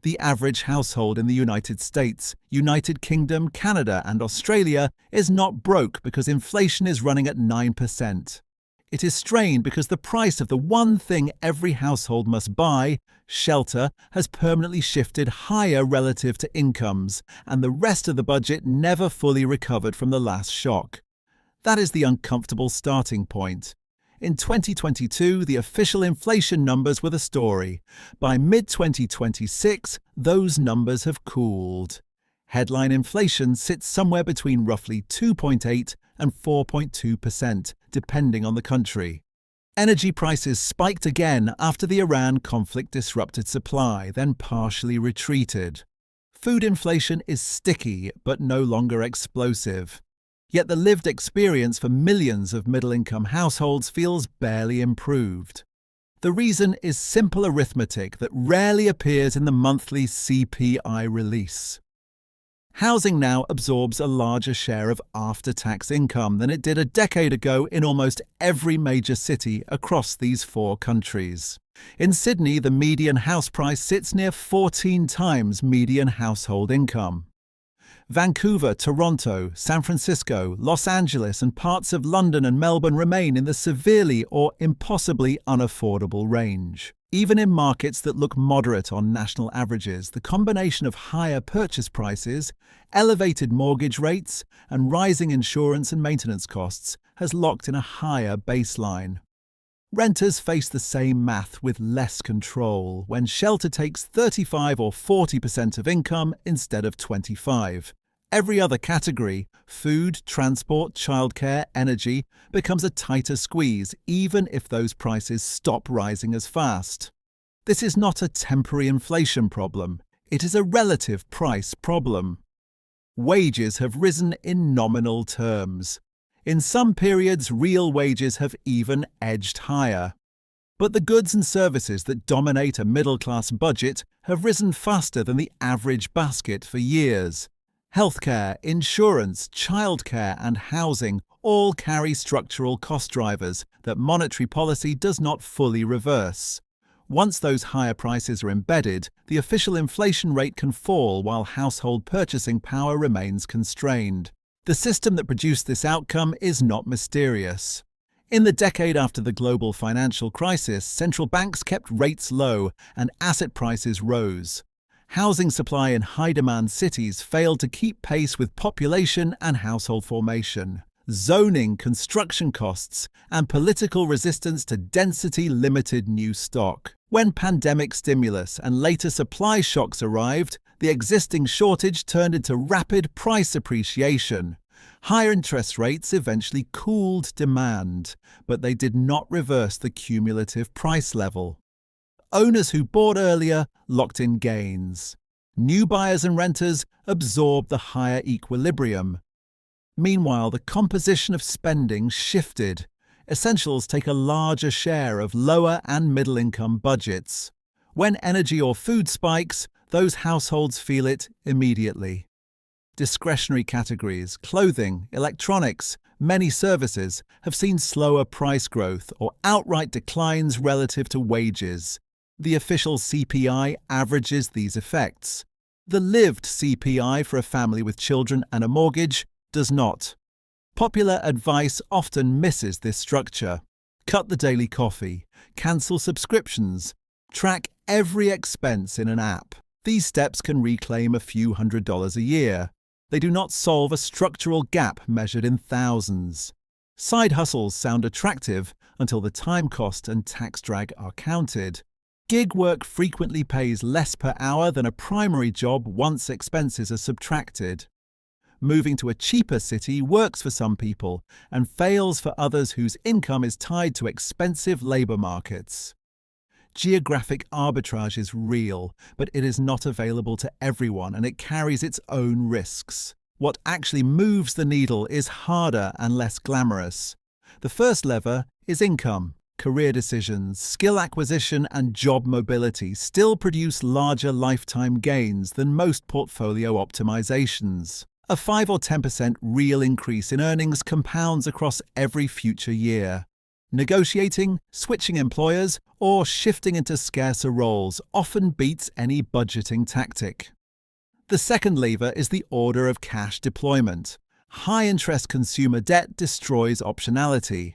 The average household in the United States, United Kingdom, Canada, and Australia is not broke because inflation is running at 9%. It is strained because the price of the one thing every household must buy, shelter, has permanently shifted higher relative to incomes, and the rest of the budget never fully recovered from the last shock. That is the uncomfortable starting point. In 2022, the official inflation numbers were the story. By mid-2026, those numbers have cooled. Headline inflation sits somewhere between roughly 2.8 and 4.2%, depending on the country. Energy prices spiked again after the Iran conflict disrupted supply, then partially retreated. Food inflation is sticky but no longer explosive. Yet the lived experience for millions of middle-income households feels barely improved. The reason is simple arithmetic that rarely appears in the monthly CPI release. Housing now absorbs a larger share of after-tax income than it did a decade ago in almost every major city across these 4 countries. In Sydney, the median house price sits near 14 times median household income. Vancouver, Toronto, San Francisco, Los Angeles, and parts of London and Melbourne remain in the severely or impossibly unaffordable range. Even in markets that look moderate on national averages, the combination of higher purchase prices, elevated mortgage rates, and rising insurance and maintenance costs has locked in a higher baseline. Renters face the same math with less control when shelter takes 35 or 40% of income instead of 25. Every other category, food, transport, childcare, energy, becomes a tighter squeeze even if those prices stop rising as fast. This is not a temporary inflation problem, it is a relative price problem. Wages have risen in nominal terms. In some periods, real wages have even edged higher. But the goods and services that dominate a middle-class budget have risen faster than the average basket for years. Healthcare, insurance, childcare, and housing all carry structural cost drivers that monetary policy does not fully reverse. Once those higher prices are embedded, the official inflation rate can fall while household purchasing power remains constrained. The system that produced this outcome is not mysterious. In the decade after the global financial crisis, central banks kept rates low and asset prices rose. Housing supply in high-demand cities failed to keep pace with population and household formation. Zoning, construction costs, and political resistance to density limited new stock. When pandemic stimulus and later supply shocks arrived, the existing shortage turned into rapid price appreciation. Higher interest rates eventually cooled demand, but they did not reverse the cumulative price level. Owners who bought earlier locked in gains. New buyers and renters absorbed the higher equilibrium. Meanwhile, the composition of spending shifted. Essentials take a larger share of lower and middle-income budgets. When energy or food spikes, those households feel it immediately. Discretionary categories, clothing, electronics, many services have seen slower price growth or outright declines relative to wages. The official CPI averages these effects. The lived CPI for a family with children and a mortgage does not. Popular advice often misses this structure. Cut the daily coffee, cancel subscriptions, track every expense in an app. These steps can reclaim a few $100s a year. They do not solve a structural gap measured in thousands. Side hustles sound attractive until the time cost and tax drag are counted. Gig work frequently pays less per hour than a primary job once expenses are subtracted. Moving to a cheaper city works for some people and fails for others whose income is tied to expensive labor markets. Geographic arbitrage is real, but it is not available to everyone and it carries its own risks. What actually moves the needle is harder and less glamorous. The first lever is income. Career decisions, skill acquisition, and job mobility still produce larger lifetime gains than most portfolio optimizations. A 5 or 10% real increase in earnings compounds across every future year. Negotiating, switching employers, or shifting into scarcer roles often beats any budgeting tactic. The second lever is the order of cash deployment. High-interest consumer debt destroys optionality.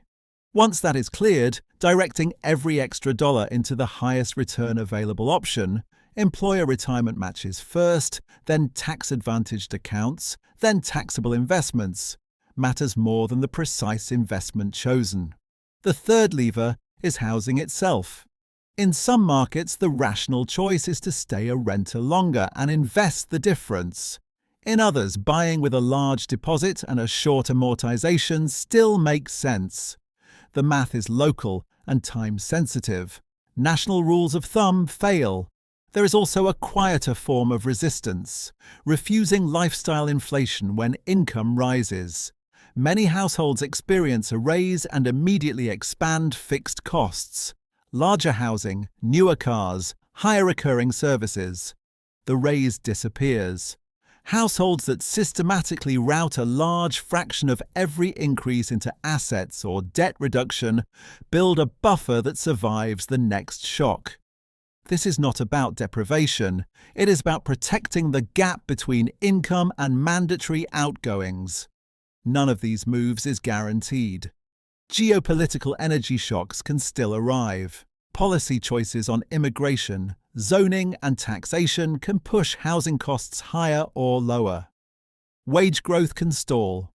Once that is cleared, directing every extra dollar into the highest return available option, employer retirement matches first, then tax-advantaged accounts, then taxable investments, matters more than the precise investment chosen. The third lever is housing itself. In some markets, the rational choice is to stay a renter longer and invest the difference. In others, buying with a large deposit and a short amortization still makes sense. The math is local and time-sensitive. National rules of thumb fail. There is also a quieter form of resistance, refusing lifestyle inflation when income rises. Many households experience a raise and immediately expand fixed costs. Larger housing, newer cars, higher recurring services. The raise disappears. Households that systematically route a large fraction of every increase into assets or debt reduction build a buffer that survives the next shock. This is not about deprivation. It is about protecting the gap between income and mandatory outgoings. None of these moves is guaranteed. Geopolitical energy shocks can still arrive. Policy choices on immigration, zoning, and taxation can push housing costs higher or lower. Wage growth can stall.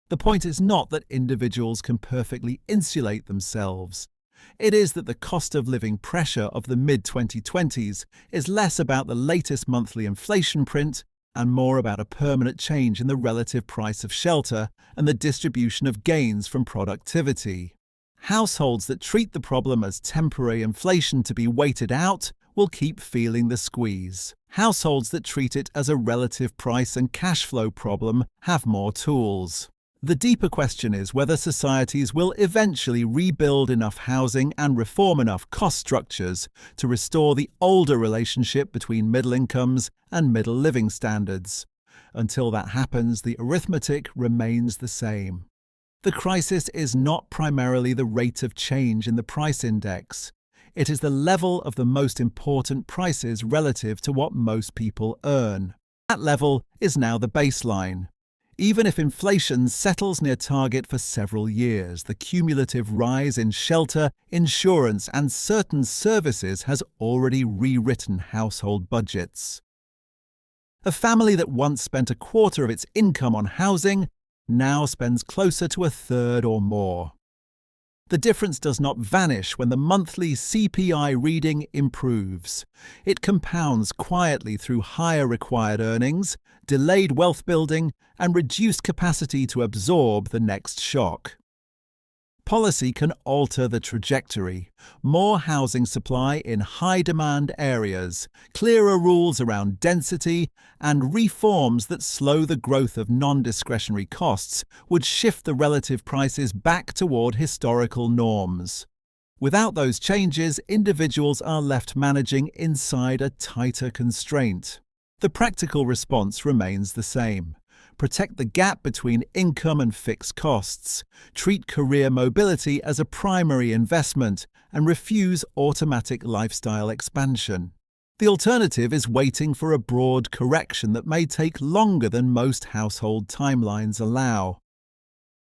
The point is not that individuals can perfectly insulate themselves. It is that the cost of living pressure of the mid-2020s is less about the latest monthly inflation print and more about a permanent change in the relative price of shelter and the distribution of gains from productivity. Households that treat the problem as temporary inflation to be waited out will keep feeling the squeeze. Households that treat it as a relative price and cash flow problem have more tools. The deeper question is whether societies will eventually rebuild enough housing and reform enough cost structures to restore the older relationship between middle incomes and middle living standards. Until that happens, the arithmetic remains the same. The crisis is not primarily the rate of change in the price index. It is the level of the most important prices relative to what most people earn. That level is now the baseline. Even if inflation settles near target for several years, the cumulative rise in shelter, insurance, and certain services has already rewritten household budgets. A family that once spent a quarter of its income on housing now spends closer to a third or more. The difference does not vanish when the monthly CPI reading improves. It compounds quietly through higher required earnings, delayed wealth building, and reduced capacity to absorb the next shock. Policy can alter the trajectory. More housing supply in high-demand areas, clearer rules around density, and reforms that slow the growth of non-discretionary costs would shift the relative prices back toward historical norms. Without those changes, individuals are left managing inside a tighter constraint. The practical response remains the same. Protect the gap between income and fixed costs, treat career mobility as a primary investment, and refuse automatic lifestyle expansion. The alternative is waiting for a broad correction that may take longer than most household timelines allow.